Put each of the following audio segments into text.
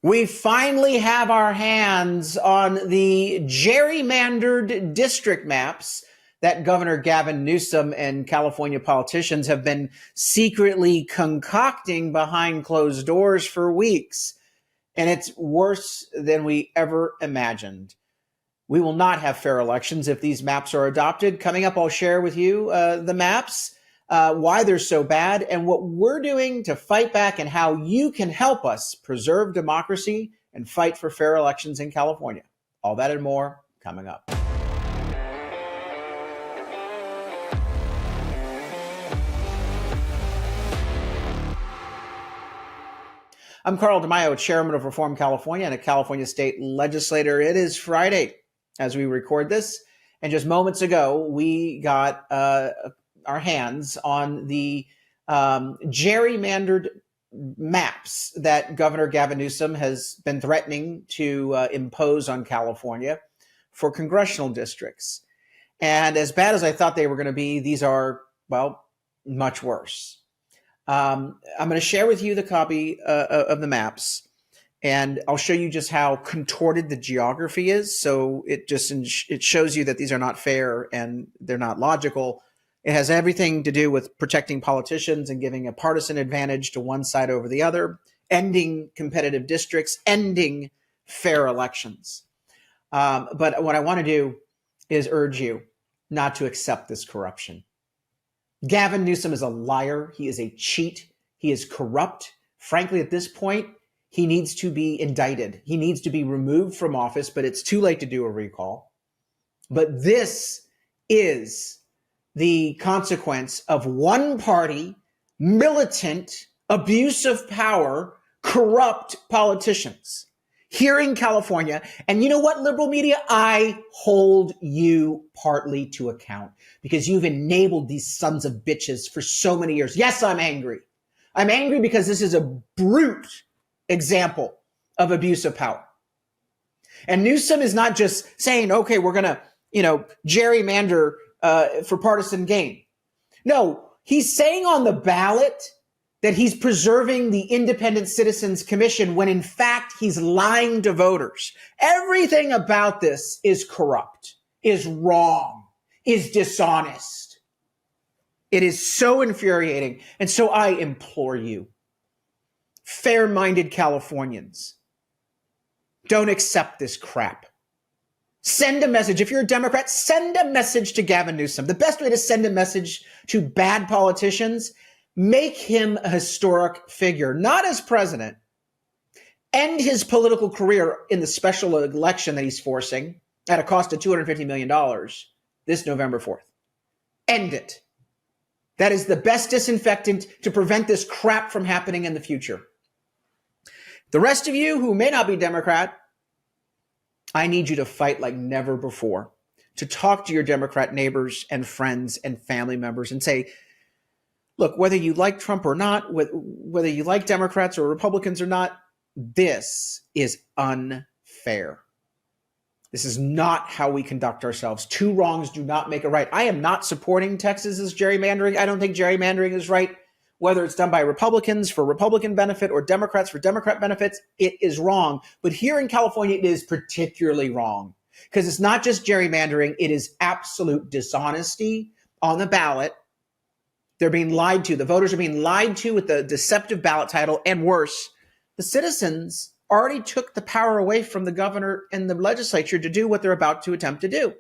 We finally have our hands on the gerrymandered district maps that Governor Gavin Newsom and California politicians have been secretly concocting behind closed doors for weeks. And it's worse than we ever imagined. We will not have fair elections if these maps are adopted. Coming up, I'll share with you the maps, why they're so bad, and what we're doing to fight back, and how you can help us preserve democracy and fight for fair elections in California. All that and more coming up. I'm Carl DeMaio, chairman of Reform California and a California state legislator. It is Friday as we record this, and just moments ago, we got our hands on the gerrymandered maps that Governor Gavin Newsom has been threatening to impose on California for congressional districts. And as bad as I thought they were going to be, these are, well, much worse. I'm going to share with you the copy of the maps, and I'll show you just how contorted the geography is. So it shows you that these are not fair and they're not logical. It has everything to do with protecting politicians and giving a partisan advantage to one side over the other, ending competitive districts, ending fair elections. But what I want to do is urge you not to accept this corruption. Gavin Newsom is a liar. He is a cheat. He is corrupt. Frankly, at this point, he needs to be indicted. He needs to be removed from office, but it's too late to do a recall. But this is the consequence of one party, militant, abuse of power, corrupt politicians here in California. And you know what, liberal media? I hold you partly to account because you've enabled these sons of bitches for so many years. Yes, I'm angry. I'm angry because this is a brute example of abuse of power. And Newsom is not just saying, okay, we're going to, gerrymander for partisan gain. No, he's saying on the ballot that he's preserving the Independent Citizens Commission when in fact he's lying to voters. Everything about this is corrupt, is wrong, is dishonest. It is so infuriating. And so I implore you, fair-minded Californians, don't accept this crap. Send a message. If you're a Democrat, send a message to Gavin Newsom. The best way to send a message to bad politicians, make him a historic figure, not as president, end his political career in the special election that he's forcing at a cost of $250 million this November 4th. End it. That is the best disinfectant to prevent this crap from happening in the future. The rest of you who may not be Democrat, I need you to fight like never before, to talk to your Democrat neighbors and friends and family members and say, look, whether you like Trump or not, whether you like Democrats or Republicans or not, this is unfair. This is not how we conduct ourselves. Two wrongs do not make a right. I am not supporting Texas's gerrymandering. I don't think gerrymandering is right. Whether it's done by Republicans for Republican benefit or Democrats for Democrat benefits, it is wrong. But here in California, it is particularly wrong because it's not just gerrymandering. It is absolute dishonesty on the ballot. They're being lied to. The voters are being lied to with the deceptive ballot title. And worse, the citizens already took the power away from the governor and the legislature to do what they're about to attempt to do.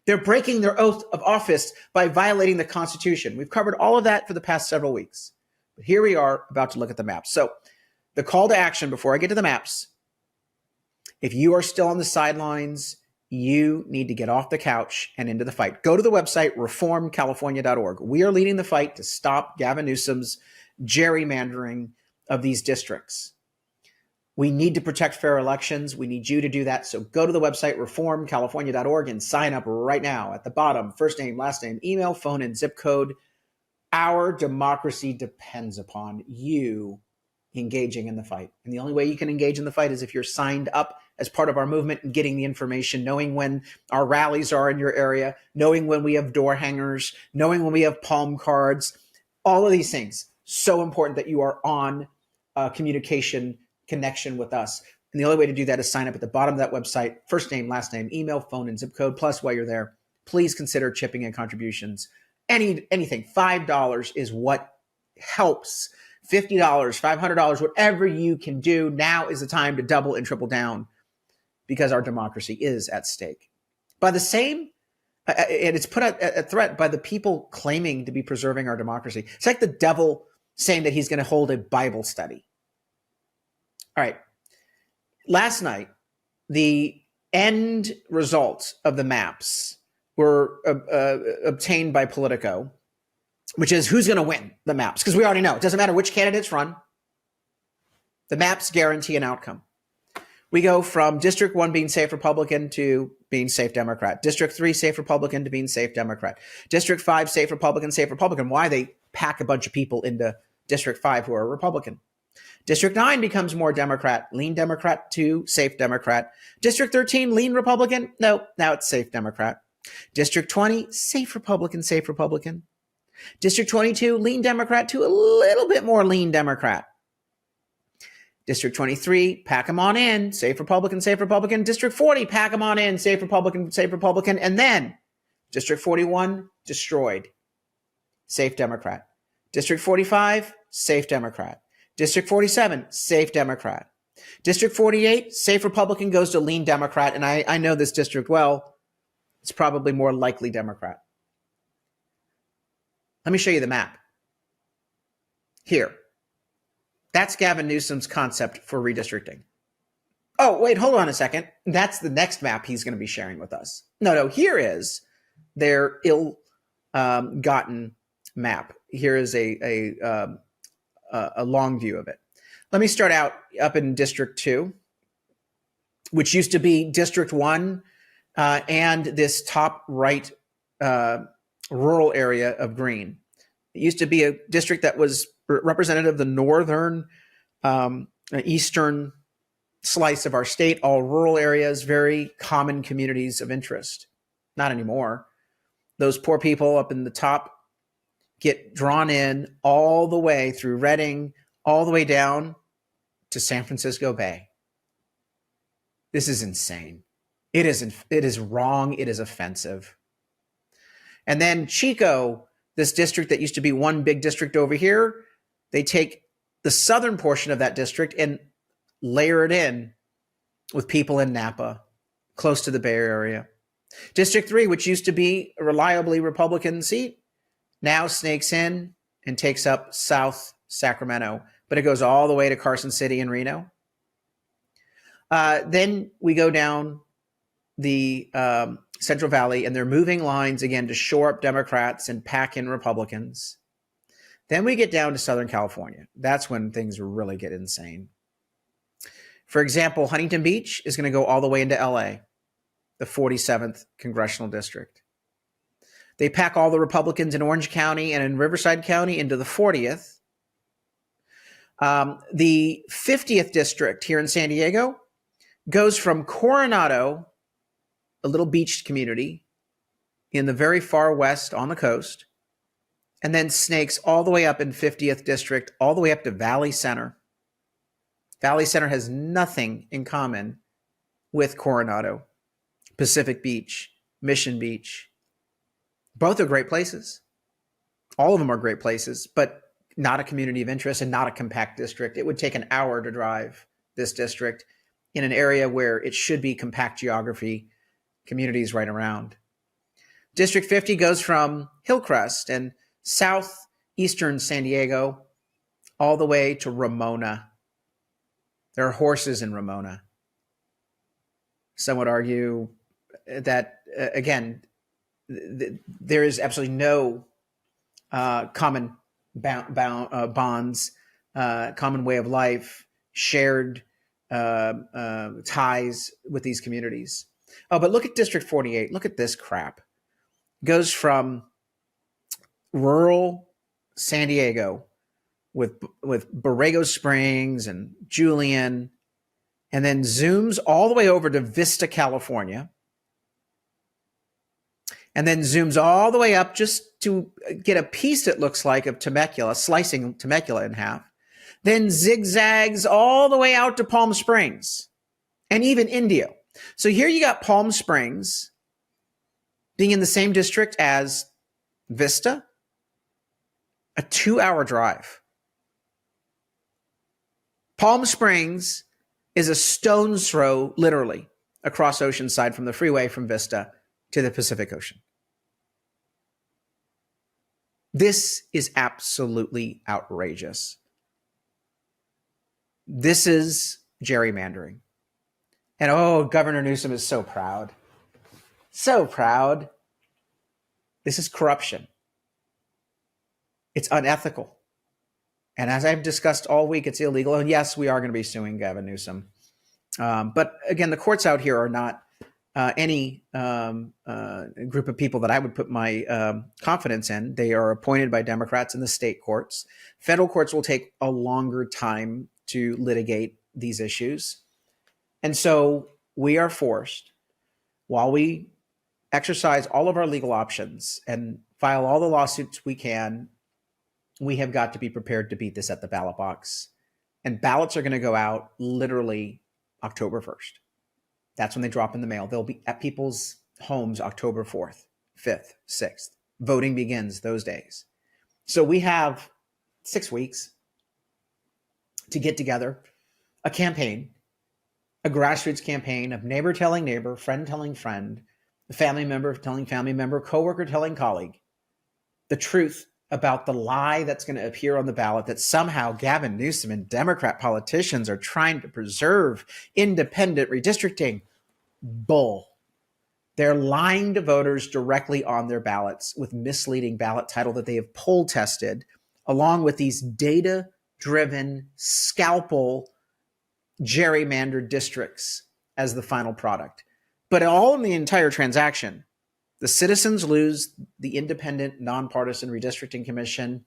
They're breaking their oath of office by violating the Constitution. We've covered all of that for the past several weeks. But here we are about to look at the maps. So the call to action before I get to the maps, if you are still on the sidelines, you need to get off the couch and into the fight. Go to the website, reformcalifornia.org. We are leading the fight to stop Gavin Newsom's gerrymandering of these districts. We need to protect fair elections. We need you to do that. So go to the website, reformcalifornia.org, and sign up right now. At the bottom, first name, last name, email, phone, and zip code. Our democracy depends upon you engaging in the fight. And the only way you can engage in the fight is if you're signed up as part of our movement and getting the information, knowing when our rallies are in your area, knowing when we have door hangers, knowing when we have palm cards, all of these things. So important that you are on communication connection with us. And the only way to do that is sign up at the bottom of that website, first name, last name, email, phone, and zip code. Plus, while you're there, please consider chipping in contributions. Anything, $5 is what helps. $50, $500, whatever you can do. Now is the time to double and triple down because our democracy is at stake. By the same, and it's put a threat by the people claiming to be preserving our democracy. It's like the devil saying that he's going to hold a Bible study. All right. Last night, the end results of the maps were obtained by Politico, which is who's going to win the maps. Because we already know. It doesn't matter which candidates run. The maps guarantee an outcome. We go from District 1 being safe Republican to being safe Democrat. District 3 safe Republican to being safe Democrat. District 5 safe Republican, safe Republican. Why? They pack a bunch of people into District 5 who are Republican. District 9 becomes more Democrat, lean Democrat to safe Democrat. District 13, lean Republican. No, now it's safe Democrat. District 20, safe Republican, safe Republican. District 22, lean Democrat to a little bit more lean Democrat. District 23, pack them on in, safe Republican, safe Republican. District 40, pack them on in, safe Republican, safe Republican. And then District 41, destroyed, safe Democrat. District 45, safe Democrat. District 47, safe Democrat. District 48, safe Republican goes to lean Democrat. And I know this district well. It's probably more likely Democrat. Let me show you the map. Here. That's Gavin Newsom's concept for redistricting. Oh, wait, hold on a second. That's the next map he's going to be sharing with us. No, here is their ill-gotten map. Here is a long view of it. Let me start out up in District 2, which used to be District 1 and this top right rural area of green. It used to be a district that was representative of the northern, eastern slice of our state, all rural areas, very common communities of interest. Not anymore. Those poor people up in the top get drawn in all the way through Redding, all the way down to San Francisco Bay. This is insane. It is wrong. It is offensive. And then Chico, this district that used to be one big district over here, they take the southern portion of that district and layer it in with people in Napa, close to the Bay Area. District 3, which used to be a reliably Republican seat, now snakes in and takes up South Sacramento, but it goes all the way to Carson City and Reno. Then we go down the Central Valley, and they're moving lines again to shore up Democrats and pack in Republicans. Then we get down to Southern California. That's when things really get insane. For example, Huntington Beach is going to go all the way into LA, the 47th Congressional District. They pack all the Republicans in Orange County and in Riverside County into the 40th. The 50th District here in San Diego goes from Coronado, a little beach community in the very far west on the coast, and then snakes all the way up in 50th District, all the way up to Valley Center. Valley Center has nothing in common with Coronado, Pacific Beach, Mission Beach. Both are great places. All of them are great places, but not a community of interest and not a compact district. It would take an hour to drive this district in an area where it should be compact geography, communities right around. District 50 goes from Hillcrest and southeastern San Diego all the way to Ramona. There are horses in Ramona. Some would argue that, again, there is absolutely no common bonds, common way of life, shared ties with these communities. Oh, but look at District 48. Look at this crap. It goes from rural San Diego with Borrego Springs and Julian, and then zooms all the way over to Vista, California, and then zooms all the way up just to get a piece, it looks like, of Temecula, slicing Temecula in half. then zigzags all the way out to Palm Springs and even Indio. So here you got Palm Springs being in the same district as Vista, a 2-hour drive. Palm Springs is a stone's throw, literally, across Oceanside from the freeway from Vista to the Pacific Ocean. This is absolutely outrageous. This is gerrymandering. And oh, Governor Newsom is so proud. So proud. This is corruption. It's unethical. And as I've discussed all week, it's illegal. And yes, we are going to be suing Gavin Newsom. But again, the courts out here are not any group of people that I would put my confidence in. They are appointed by Democrats in the state courts. Federal courts will take a longer time to litigate these issues. And so we are forced, while we exercise all of our legal options and file all the lawsuits we can, we have got to be prepared to beat this at the ballot box. And ballots are going to go out literally October 1st. That's when they drop in the mail. They'll be at people's homes October 4th, 5th, 6th. Voting begins those days. So we have 6 weeks to get together a campaign, a grassroots campaign of neighbor telling neighbor, friend telling friend, family member telling family member, coworker telling colleague, the truth about the lie that's going to appear on the ballot that somehow Gavin Newsom and Democrat politicians are trying to preserve independent redistricting. Bull. They're lying to voters directly on their ballots with misleading ballot title that they have poll tested, along with these data-driven scalpel gerrymandered districts as the final product. But all in the entire transaction, the citizens lose the independent, nonpartisan redistricting commission,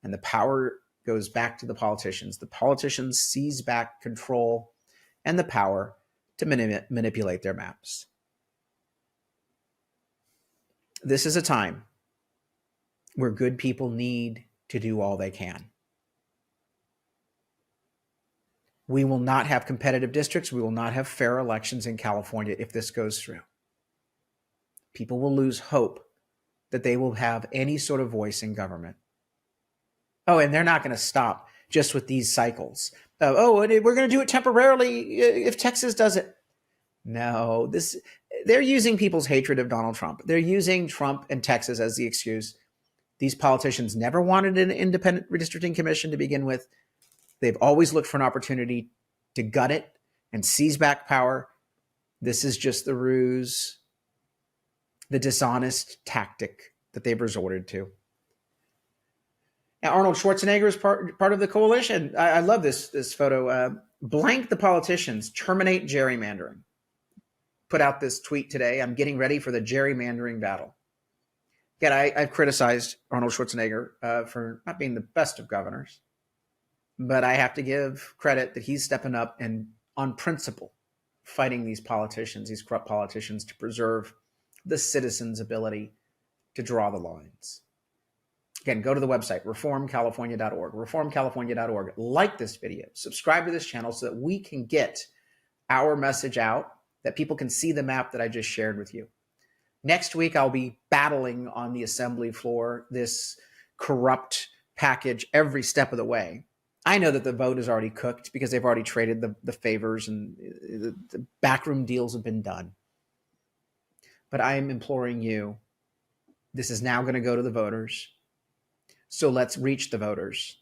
and the power goes back to the politicians. The politicians seize back control and the power to manipulate their maps. This is a time where good people need to do all they can. We will not have competitive districts. We will not have fair elections in California if this goes through. People will lose hope that they will have any sort of voice in government. Oh, and they're not going to stop just with these cycles. We're going to do it temporarily if Texas does it. No, they're using people's hatred of Donald Trump. They're using Trump and Texas as the excuse. These politicians never wanted an independent redistricting commission to begin with. They've always looked for an opportunity to gut it and seize back power. This is just the ruse, the dishonest tactic that they've resorted to. Now, Arnold Schwarzenegger is part of the coalition. I love this photo. Blank the politicians, terminate gerrymandering. Put out this tweet today. I'm getting ready for the gerrymandering battle. Again, I've criticized Arnold Schwarzenegger for not being the best of governors. But I have to give credit that he's stepping up and on principle fighting these politicians, these corrupt politicians, to preserve the citizens' ability to draw the lines. Again, go to the website, reformcalifornia.org, reformcalifornia.org. Like this video, subscribe to this channel so that we can get our message out, that people can see the map that I just shared with you. Next week, I'll be battling on the assembly floor this corrupt package every step of the way. I know that the vote is already cooked because they've already traded the favors and the backroom deals have been done. But I am imploring you, this is now going to go to the voters. So let's reach the voters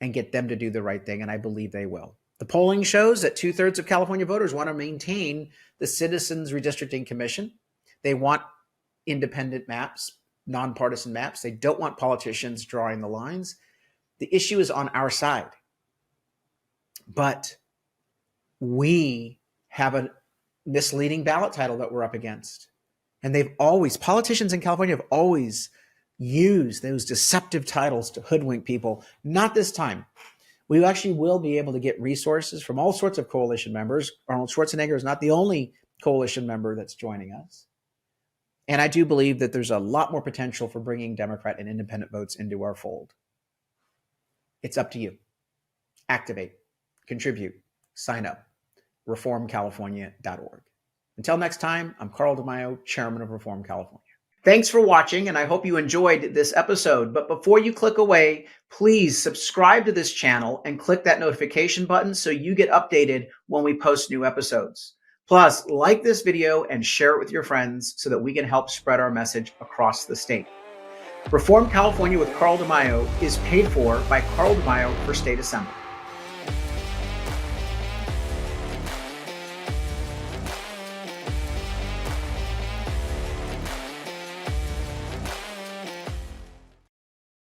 and get them to do the right thing, and I believe they will. The polling shows that 2/3 of California voters want to maintain the Citizens Redistricting Commission. They want independent maps, nonpartisan maps. They don't want politicians drawing the lines. The issue is on our side. But we have a misleading ballot title that we're up against. And politicians in California have always used those deceptive titles to hoodwink people. Not this time. We actually will be able to get resources from all sorts of coalition members. Arnold Schwarzenegger is not the only coalition member that's joining us. And I do believe that there's a lot more potential for bringing Democrat and independent votes into our fold. It's up to you. activate, contribute, sign up, reformcalifornia.org. Until next time, I'm Carl DeMaio, Chairman of Reform California. Thanks for watching, and I hope you enjoyed this episode. But before you click away, please subscribe to this channel and click that notification button so you get updated when we post new episodes. Plus, like this video and share it with your friends so that we can help spread our message across the state. Reform California with Carl DeMaio is paid for by Carl DeMaio for State Assembly.